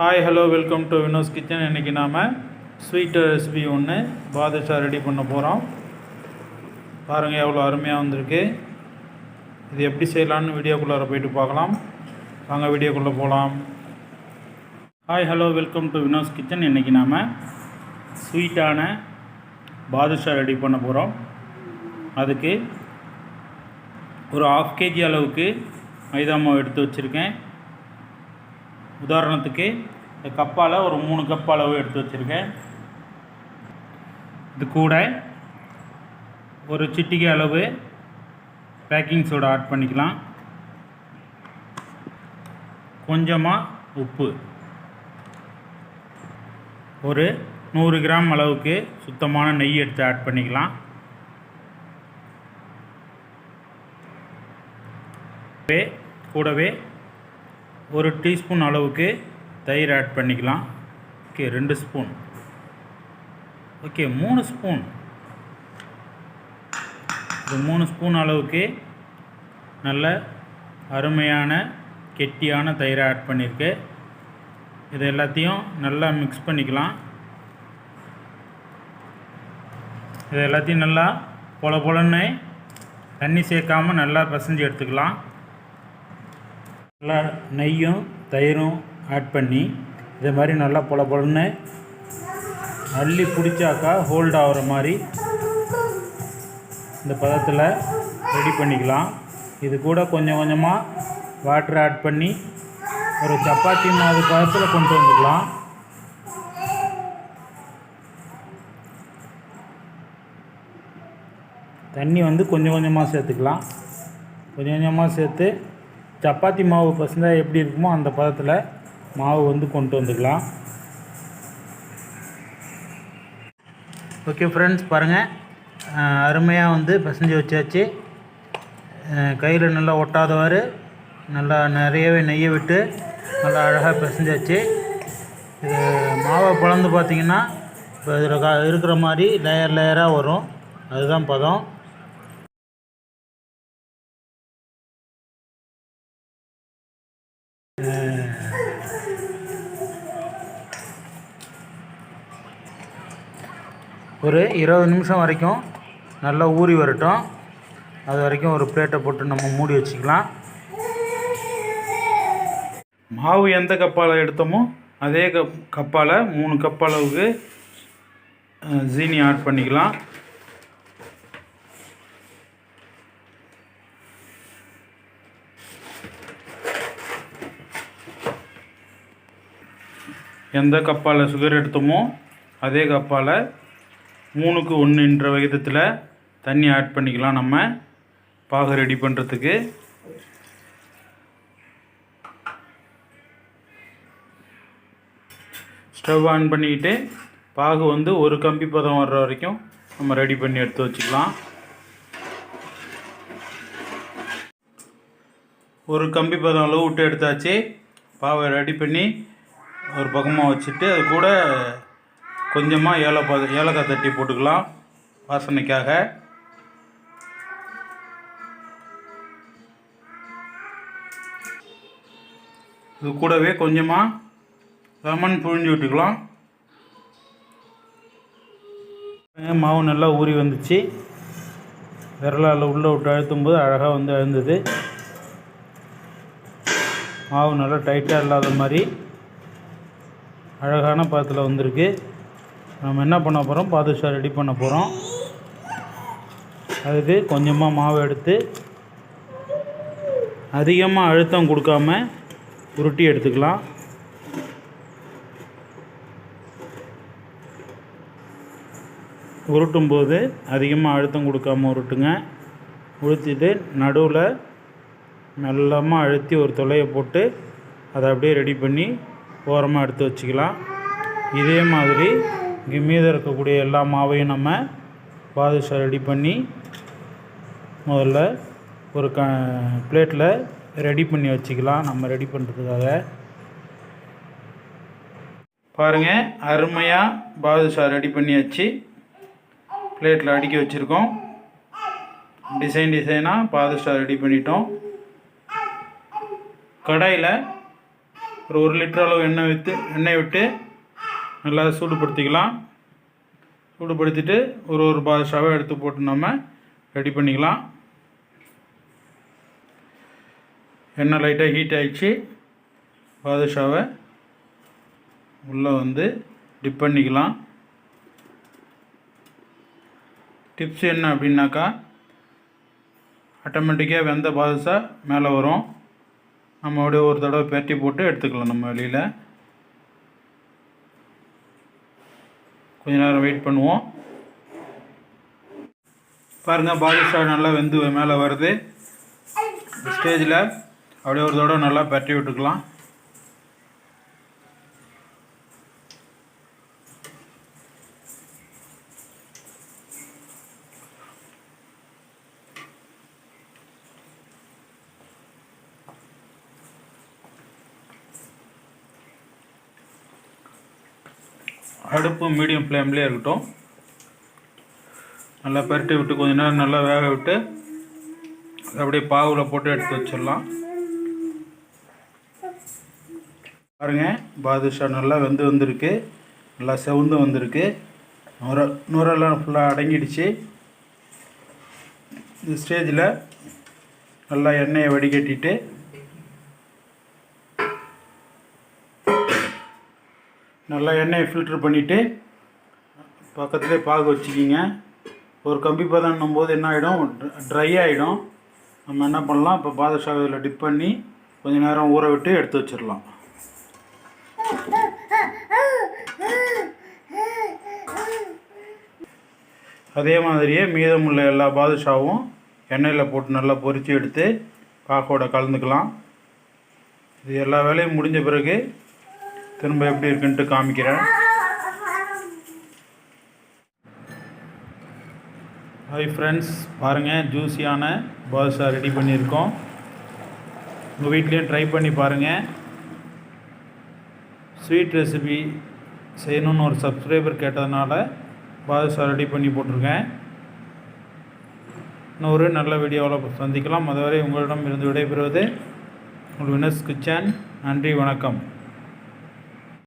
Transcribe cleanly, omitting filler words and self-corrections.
Hi hello welcome to Vino's kitchen. இன்றைக்கி நாம் sweet recipe ஒன்று பாதுஷா ரெடி பண்ண போகிறோம். பாருங்கள் எவ்வளோ அருமையாக வந்திருக்கு. இது எப்படி செய்யலான்னு வீடியோக்குள்ளார போயிட்டு பார்க்கலாம். வாங்க வீடியோக்குள்ளே போகலாம். Hi hello welcome to Vino's kitchen. இன்றைக்கி நாம் ஸ்வீட்டான பாதுஷா ரெடி பண்ண போகிறோம். அதுக்கு ஒரு 1/2 kg அளவுக்கு மைதா மாவு எடுத்து வச்சுருக்கேன். உதாரணத்துக்கு இந்த கப்பால் ஒரு 3 கப் அளவு எடுத்து வச்சுருக்கேன். இது கூட ஒரு சிட்டிகை அளவு பேக்கிங் சோடா ஆட் பண்ணிக்கலாம். கொஞ்சமாக உப்பு, ஒரு 100 கிராம் அளவுக்கு சுத்தமான நெய் எடுத்து ஆட் பண்ணிக்கலாம். கூடவே ஒரு டீஸ்பூன் அளவுக்கு தயிர் ஆட் பண்ணிக்கலாம். Okay, 2 spoon. Okay, 3 spoon. இது 3 ஸ்பூன் அளவுக்கு நல்ல அருமையான கெட்டியான தயிரை ஆட் பண்ணியிருக்கு. இது எல்லாத்தையும் நல்லா மிக்ஸ் பண்ணிக்கலாம். இது எல்லாத்தையும் நல்லா பொலன்னு தண்ணி சேர்க்காமல் நல்லா பிசைஞ்சு எடுத்துக்கலாம். நல்லா நெய்யும் தயிரும் ஆட் பண்ணி இதே மாதிரி நல்லா பொலன்னு அள்ளி பிடிச்சாக்கா ஹோல்ட் ஆகிற மாதிரி இந்த பதத்தில் ரெடி பண்ணிக்கலாம். இது கூட கொஞ்சம் கொஞ்சமாக வாட்டர் ஆட் பண்ணி ஒரு சப்பாத்தி மாவு பதத்தில் கொண்டு வந்துக்கலாம். தண்ணி கொஞ்சம் கொஞ்சமாக சேர்த்துக்கலாம். கொஞ்சம் கொஞ்சமாக சேர்த்து சப்பாத்தி மாவு பசந்தால் எப்படி இருக்குமோ அந்த பதத்தில் மாவு கொண்டு வந்துக்கலாம். ஓகே ஃப்ரெண்ட்ஸ், பாருங்கள் அருமையாக பசஞ்சு வச்சாச்சு. கையில் நல்லா ஒட்டாதவாறு நல்லா நிறையவே நெய்யை விட்டு நல்லா அழகாக பிசைஞ்சாச்சு. இது மாவை பிளந்து பார்த்திங்கன்னா இப்போ இதில் இருக்கிற மாதிரி லேயராக வரும். அதுதான் பதம். ஒரு 20 நிமிஷம் வரைக்கும் நல்லா ஊறி வரட்டும். அது வரைக்கும் ஒரு பிளேட்டை போட்டு நம்ம மூடி வச்சுக்கலாம். மாவு எந்த கப்பால் எடுத்தோமோ அதே கப்பால் 3 கப் அளவுக்கு ஜீனி ஆட் பண்ணிக்கலாம். எந்த கப்பால் சுகர் எடுத்தோமோ அதே கப்பால் 3க்கு 1 விகிதத்தில் தண்ணி ஆட் பண்ணிக்கலாம். நம்ம பாகு ரெடி பண்ணுறதுக்கு ஸ்டவ் ஆன் பண்ணிக்கிட்டு பாகு ஒரு கம்பி பதம் வர்ற வரைக்கும் நம்ம ரெடி பண்ணி எடுத்து வச்சுக்கலாம். ஒரு கம்பி பதம் அளவு விட்டு எடுத்தாச்சு. பாவை ரெடி பண்ணி ஒரு பக்கமாக வச்சுட்டு அது கூட கொஞ்சமாக ஏலக்காய் தட்டி போட்டுக்கலாம் வாசனைக்காக. இது கூடவே கொஞ்சமாக லெமன் புழிஞ்சு விட்டுக்கலாம். மாவு நல்லா ஊறி வந்துச்சு. விரலால் உள்ளே விட்டு அழுத்தும்போது அழகாக அழுந்தது. மாவு நல்லா டைட்டாக இல்லாத மாதிரி அழகான பதத்தில் வந்திருக்கு. நம்ம என்ன பண்ண போகிறோம், பாதுஷா ரெடி பண்ண போகிறோம். அதுக்கு கொஞ்சமாக மாவு எடுத்து அதிகமாக அழுத்தம் கொடுக்காம உருட்டி எடுத்துக்கலாம். உருட்டும்போது அதிகமாக அழுத்தம் கொடுக்காம உருட்டுங்க. உருட்டிட்டு நடுவில் மெல்லமாக அழுத்தி ஒரு துளையை போட்டு அதை அப்படியே ரெடி பண்ணி ஓரமாக எடுத்து வச்சுக்கலாம். இதே மாதிரி இங்கே மீதம் இருக்கக்கூடிய எல்லா மாவையும் நம்ம பாதுஷா ரெடி பண்ணி முதல்ல ஒரு பிளேட்டில் ரெடி பண்ணி வச்சுக்கலாம். நம்ம ரெடி பண்ணுறதுக்காக பாருங்கள் அருமையாக பாதுஷா ரெடி பண்ணியாச்சு. பிளேட்டில் அடுக்கி வச்சுருக்கோம். டிசைனாக பாதுஷா ரெடி பண்ணிட்டோம். கடாயில் ஒரு 1 லிட்டர் அளவு எண்ணெய் விட்டு நல்லா சூடுபடுத்திக்கலாம். சூடுபடுத்திட்டு ஒரு பாதுஷாவை எடுத்து போட்டு நம்ம ரெடி பண்ணிக்கலாம். எண்ணெய் லைட்டாக ஹீட் ஆகிடுச்சு. பாதுஷாவை உள்ளே டிப் பண்ணிக்கலாம். டிப்ஸ் என்ன அப்படின்னாக்கா, ஆட்டோமேட்டிக்காக வெந்த பாதுஷா மேலே வரும். நம்ம அப்படியே ஒரு தடவை பெரட்டி போட்டு எடுத்துக்கலாம். நம்ம வெளியில் கொஞ்ச நேரம் வெயிட் பண்ணுவோம். பாருங்கள், பாதுஷா நல்லா வெந்து மேலே வருது. ஸ்டேஜில் அப்படியே ஒரு தடவை நல்லா பெரட்டி விட்டுக்கலாம். அடுப்பு மீடியம் ஃப்ளேம்லேயே இருக்கட்டும். நல்லா பரட்டி விட்டு கொஞ்ச நேரம் நல்லா வேக விட்டு அப்படியே பாவில் போட்டு எடுத்து வச்சிடலாம். பாருங்கள், பாதுஷா நல்லா வந்திருக்கு. நல்லா செவந்து வந்திருக்கு. நுரெல்லாம் ஃபுல்லாக அடங்கிடுச்சு. இந்த ஸ்டேஜில் நல்லா எண்ணெயை வடிகட்டிட்டு நல்லா எண்ணெயை ஃபில்ட்ரு பண்ணிவிட்டு பக்கத்துலேயே பாகு வச்சுக்கிங்க. ஒரு கம்பி பதம்னும் போது என்ன ஆகிடும், ட்ரை ஆகிடும். நம்ம என்ன பண்ணலாம், இப்போ பாதுஷா இதில் டிப் பண்ணி கொஞ்சம் நேரம் ஊற விட்டு எடுத்து வச்சிடலாம். அதே மாதிரியே மீதமுள்ள எல்லா பாதுஷாவும் எண்ணெயில் போட்டு நல்லா பொரித்து எடுத்து பாக்கோட கலந்துக்கலாம். இது எல்லா வேலையும் முடிஞ்ச பிறகு திரும்ப எப்படி இருக்குன்ட்டு காமிக்கிறேன். ஹாய் ஃப்ரெண்ட்ஸ், பாருங்கள், ஜூஸியான பாதுஷா ரெடி பண்ணியிருக்கோம். உங்கள் வீட்லேயும் ட்ரை பண்ணி பாருங்கள். ஸ்வீட் ரெசிபி செய்யணுன்னு ஒரு சப்ஸ்கிரைபர் கேட்டதுனால பாதுஷா ரெடி பண்ணி போட்டிருக்கேன். இன்னொரு நல்ல வீடியோவில் சந்திக்கலாம். அதுவரை உங்களிடம் இருந்து விடைபெறுவது உங்கள் வினஸ் கிச்சன். நன்றி, வணக்கம்.